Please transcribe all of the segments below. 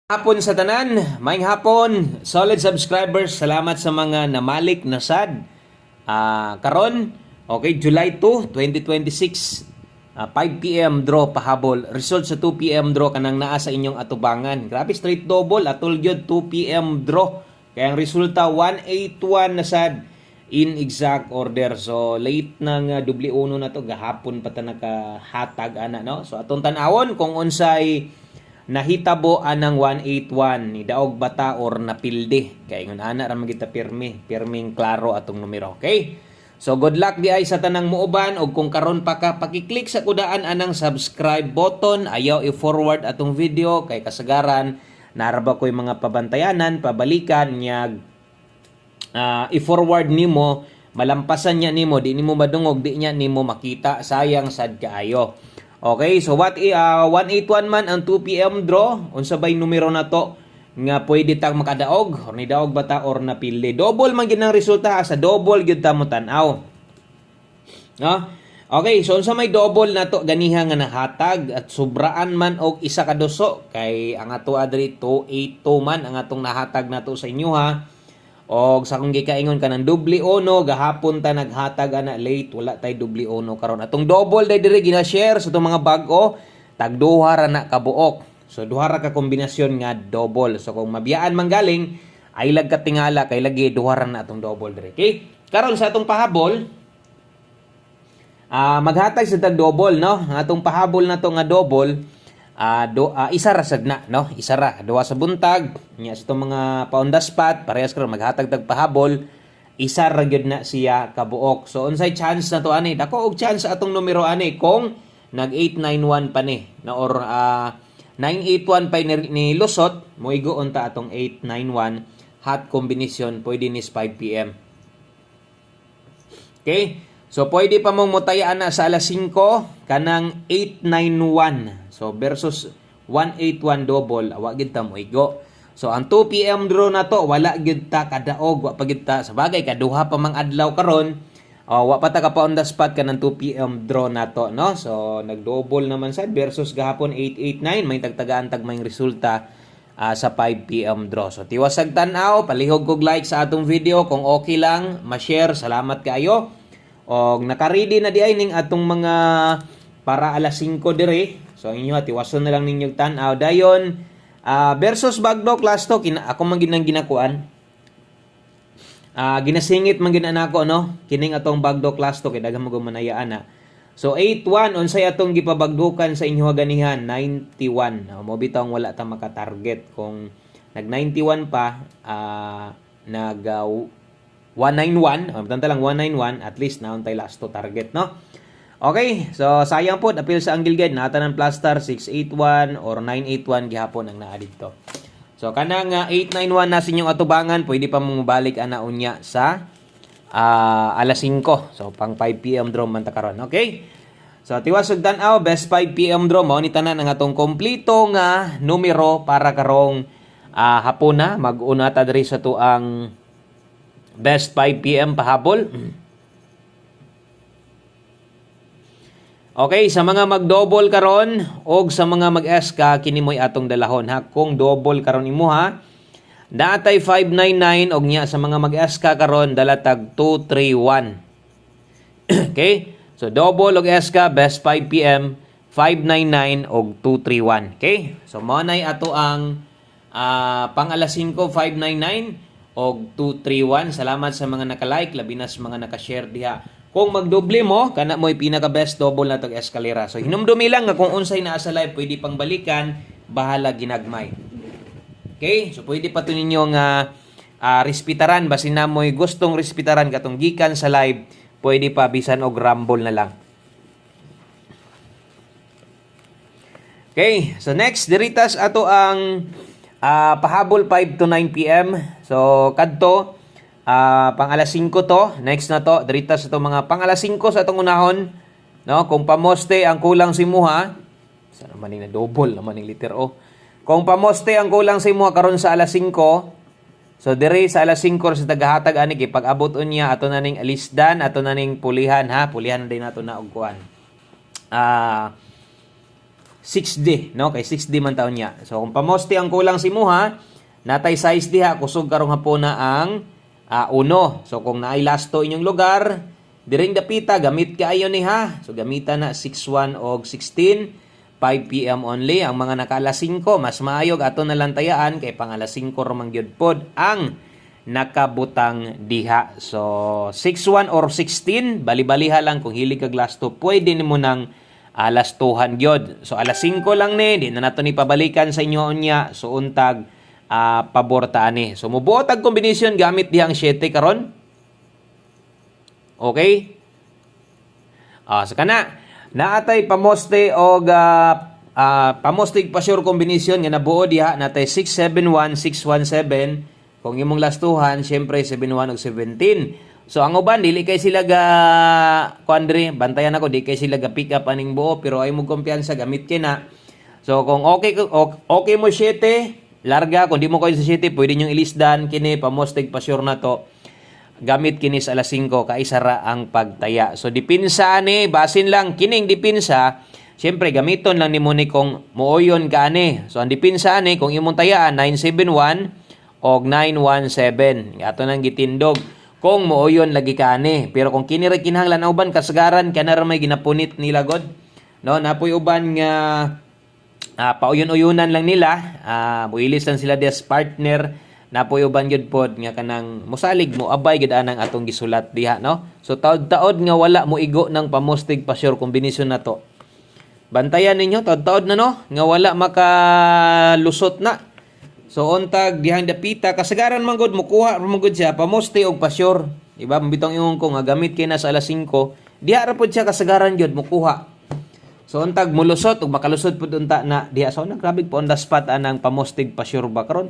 Hapon sa tanan, maayong hapon, solid subscribers, salamat sa mga namalik na sad. Karon, okay, July 2, 2026, 5 p.m. draw pahabol. Result sa 2 p.m. draw kanang naa sa inyong atubangan. Grabe, straight double, atol gyud 2 p.m. draw. Kaya ang resulta 181 na sad in exact order. So late nang dubli uno na to, gahapon pa ta nakahatag ana, no? So atong tan-awon kung unsay nahitabo anang 181 ni daog bata or napilde kay ngun ana ra magita pirming klaro atong numero. Okay, so good luck di ay sa tanang muuban, og kung karon pa ka pakiclick sa kudaan anang subscribe button, ayaw i-forward atong video kay kasagaran naraba ko'y mga pabantayanan pabalikan nyag i-forward nimo, malampasan niya nimo, di nimo madungog, di niya nimo makita, sayang sad kaayo. Okay, so 181 man ang 2 p.m. draw. Unsa bay numero na to nga pwede tang makadaog or ni daog bata or napili. Double man gyud ang resulta, sa double gyud ta mo tan-aw. No? Okay, so unsa may double na to ganiha nga nahatag at sobraan man og isa ka duso kay ang ato adri 282 man ang atong nahatag nato sa inyo ha. Og sa kung gikaingon ka ng dubli uno, gahapon ta naghatag ana late, wala tay dubli uno karon. Atong double day dire gina-share sa itong mga bag-o, tagduha ra na kabuok. So duha ra ka kombinasyon nga double. So kung mabiyaan man galing, ay lag ka tingala kay lagi duha ra na atong double dire. Okay? Karon sa atong pahabol, maghatag sa tag double, no? Atong pahabol na to nga double, isa ra sad na, no? Isa ra, duha sa buntag nya sa itong mga pa on the spot parehas karon maghatag tag pahabol, isa ra gyud na siya kabuok. So unsay chance na to ani? Dako og chance atong numero ani kung nag 891 pa ni na or 981 pa ni lusot, moigo unta atong 891 hot combination pwede ni 5 PM. Okay? So pwede pa mong mutayaan na sa alas 5 kanang 891. So versus 181 double, wa gid ta moigo. So ang 2 PM draw na to, wala gid ta kadaog, wa pa gid ta sa bagay kaduha pa mang adlaw karon. Wa pa ta ka pa on the spot kanang 2 PM draw na to, no? So nag-double naman sad versus gahapon 889, may tagtagaan tag may resulta sa 5 PM draw. So tiwasag tan-aw, palihog kog like sa atong video, kung okay lang, ma-share, salamat kayo. Og naka-ready na di ay ning atong mga para alas 5 dire. So inyo tiwason na lang ninyo tan-aw dayon versus bagdo class to ako man ginang ginakuan. Ginasingit man ginanako, no? Kining atong bagdo class to kay daghang mo manayaan na. So 81 unsay atong gipabagdukan sa inyo ganihan 91. Mo bitong wala ta maka-target kung nag 91 pa nag 191, tanta lang 191, at least naon tay last to target, no? Okay, so sayang po, appeal sa angle guide, natanan plus star 681 or 981 gihapon ang naa dito. So kanang 891 na sinyong atubangan, pwede pa mong balik ana unya sa alas 5. So pang 5 PM draw man ta karon, okay? So tiwasog tan-aw, best 5 PM draw mao ni tanan ang atong kompleto nga numero para karong hapon na mag-una ta diri sa tuang best 5 PM pahabol. Okay, sa mga mag-double karon og sa mga mag-SK kini mo'y atong dalahon ha. Kung double karon imo ha, datay 599 og nya sa mga mag-SK karon dalatag 231. Okay? So double og SK best 5 PM 599 og 231. Okay? So mao nay ato ang pang alas 5 599 og 231. Salamat sa mga naka-like, labi na sa mga naka-share diha. Kung magdoble mo, kana mo'y pinaka-best double na tag eskalera. So hinumdumi lang nga kung unsay naa sa live pwede pang balikan, bahala ginagmay. Okay? So pwede pa to ninyo nga respetaran basin na mo'y gustong respetaran katong gikan sa live, pwede pa bisan og rumble na lang. Okay, so next diritas ato ang pahabol 5 to 9 PM. So kadto pang alas 5 to, next na to, dirita sa to mga pang alas 5 sa atong unahon, no? Kung pamoste ang kulang si muha, sana man ni na double naman ning letter O. Kung pamoste ang kulang si muha karon sa alas 5, so dire sa alas 5 sa tagahatag ani kay pag-abot unya ato na ning alisdan, ato na ning pulihan ha, pulihan din nato na og kuan. 6D, no? Kay 6D man taon niya. So kung pamoste ang kulang si Muha, natay size diha kusog karong hapon na ang 1. So kung naay lasto inyong lugar, diring dapita gamit kaayo ni ha. So gamitan na 6-1 og 16. 5 PM only ang mga naka alas 5 mas maayog ato na lang tayaan kay pang alas 5 ramang gyud pod ang nakabutang diha. So 6-1 or 16 bali-baliha lang kung hilig kag lasto pwede nimo nang alas 2 gyud. So alas 5 lang ni di na nato ni pabalikan sa inyo unya. So untag pabor ta ani. So mubuot ang kombinasyon gamit dihang 7 karon. Okay? So kana naatay pamoste og pamoste pa sure combination nga nabuo diha natay 671 617 kung imong lastuhan syempre 71 ug 17. So ang uban dili kay sila ga kuandre bantayan ako di kay sila ga pick up aning buo pero ay mo kumpiyansa gamit kay na. So kung okay mo 7 larga kung di mo kayo sa 7 pwede niyo ilisdan kini pamoste pa sure na to. Gamit kini sa alas 5 kaisa ra ang pagtaya. So dipinsa ani basin lang kining dipinsa. Syempre gamiton lang nimo ni kung mooyon ka ani. So ang dipinsa ani kung imong tayaan 971 og 917. Ato nang gitindog kung mooyon lagi ka ani. Pero kung kini ra kinahanglan uban kasagaran kana ra may ginapunit nila god. No napoy uban nga pauyon-uyonan lang nila. Builis lang sila des partner. Napoy uban gyud pod nga kanang mosalig mo abay gid anang atong gisulat diha no. So taod-taod nga wala mo igo ng pamostig pa sure kombinasyon na to. Bantayan ninyo taod-taod na no nga wala makalusot na. So untag dihang dapita kasagaran man gud mukuha ra man gud siya pamoste og pa sure. Diba bitong ingon ko nga gamit kay na sa alas 5 diha ra pod siya kasagaran gyud mukuha. So untag mulusot ug makalusot pud unta na diha so nagrabe po on the spot anang pamostig pa sure ba karon.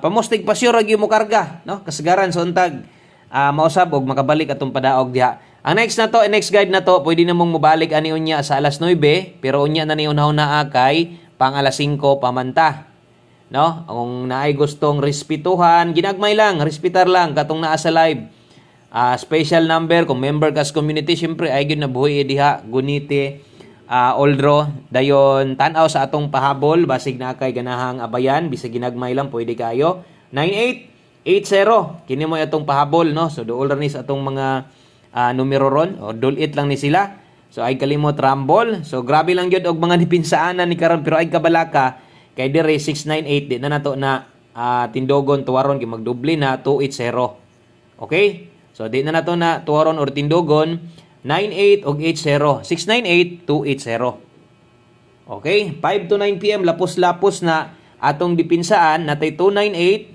Pamostig pa sure mo karga no kasagaran so untag mausab og makabalik atong padaog diha. Ang next guide na to pwede namong mobalik ani unya sa alas 9 pero unya na ni unahuna kay pang alas 5 pamanta no. Kung naay gustong respetuhan ginagmay lang respetar lang katong naa sa live. Special number kung member kas community syempre ay gyud nabuhi diha gunite Oldro dayon tan-aw sa atong pahabol basig na kay ganahang abayan bisag ginagmay lang pwede kayo 9880 kini mo atong pahabol no. So duol ra ni sa atong mga numero ron o dulit lang ni sila. So ay kalimot rumble. So grabe lang gyud og mga dipinsaanan ni karon pero ay kabalaka kay dire 698 di na nato na tindogon tuwaron kay magdoble na 280. Okay? So di na nato na tuwaron or tindogon 98 og 80 698 280. Okay? 5 to 9 PM lapos-lapos na atong dipinsaan natay 298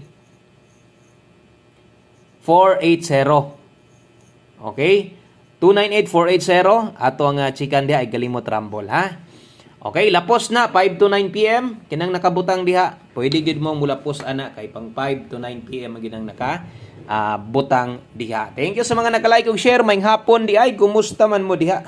480. Okay? 298 480 ato ang chikan diha ay galimot rumble ha. Okay, lapos na 5 to 9 PM kinang nakabutang diha. Pwede gid mo mulapos ana kay pang 5 to 9 PM ginang naka butang diha. Thank you sa mga naka-like ug share maayong hapon di ay kumusta man mo diha.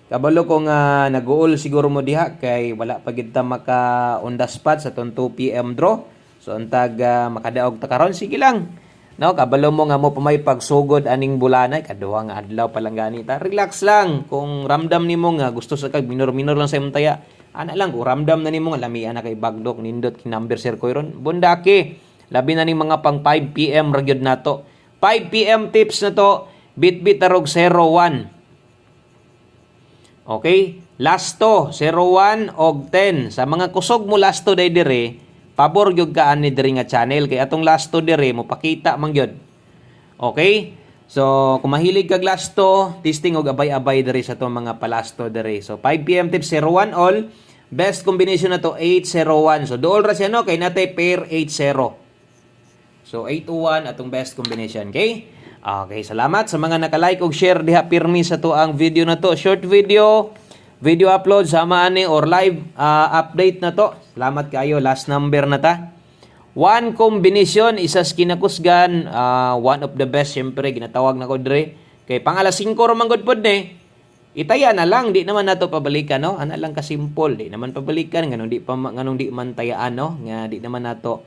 Kabalo ko nga nag-uol siguro mo diha kay wala pa gid ta maka on the spot sa 2 PM draw. So untag makadaog ta karon sige lang. No, kabalo mo nga mo pamay pagsugod aning bulanay kaduha nga adlaw pa lang ganita. Relax lang kung ramdam nimo nga gusto sa kag minor-minor lang sa imong taya. Ana lang kung ramdam na nimo nga lamian na kay bagdok nindot king number sir ko ron. Bundaki. Labi na ning mga pang 5 PM ra gyud nato. 5 PM tips na to bit-bit arog 01. Okay? Lasto 01 og 10. Sa mga kusog mo lasto day dire, pabor gyud ka ani diri nga channel kay atong lasto dire mo pakita man gyud. Okay? So kung mahilig kag lasto, testing og abay-abay diri sa to mga palasto diri. So 5 PM tips 01 all. Best combination na to 801. So dool ra siya no kay natay pair 80. So 801 atong best combination, okay? Okay, salamat sa mga naka-like ug share diha pirmi sa to ang video na to. Short video upload sama ani or live update na to. Salamat kayo, last number na ta. One combination isas kinakusgan, one of the best syempre ginatawag na ko dire. Kay pang alas 5 ra man gud pod ni. Itaya na lang, di naman nato pabalikan no. Ana lang ka simple, di naman pabalikan nganong di man tayaan no. Nga di naman nato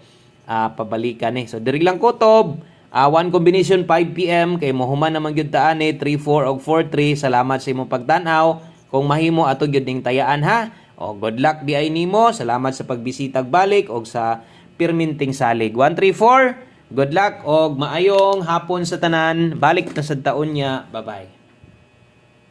pabalikan eh. So diri lang kutob. One combination 5 PM kay mohuman naman gyud ta ani 34 og 43. Salamat sa imong pagtan-aw. Kung mahimo ato gyud ning tayaan ha. O good luck di ay nimo. Salamat sa pagbisitag balik og sa Pirminting Salig. 134. Good luck og maayong hapon sa tanan. Balik na sa taon niya. Bye-bye.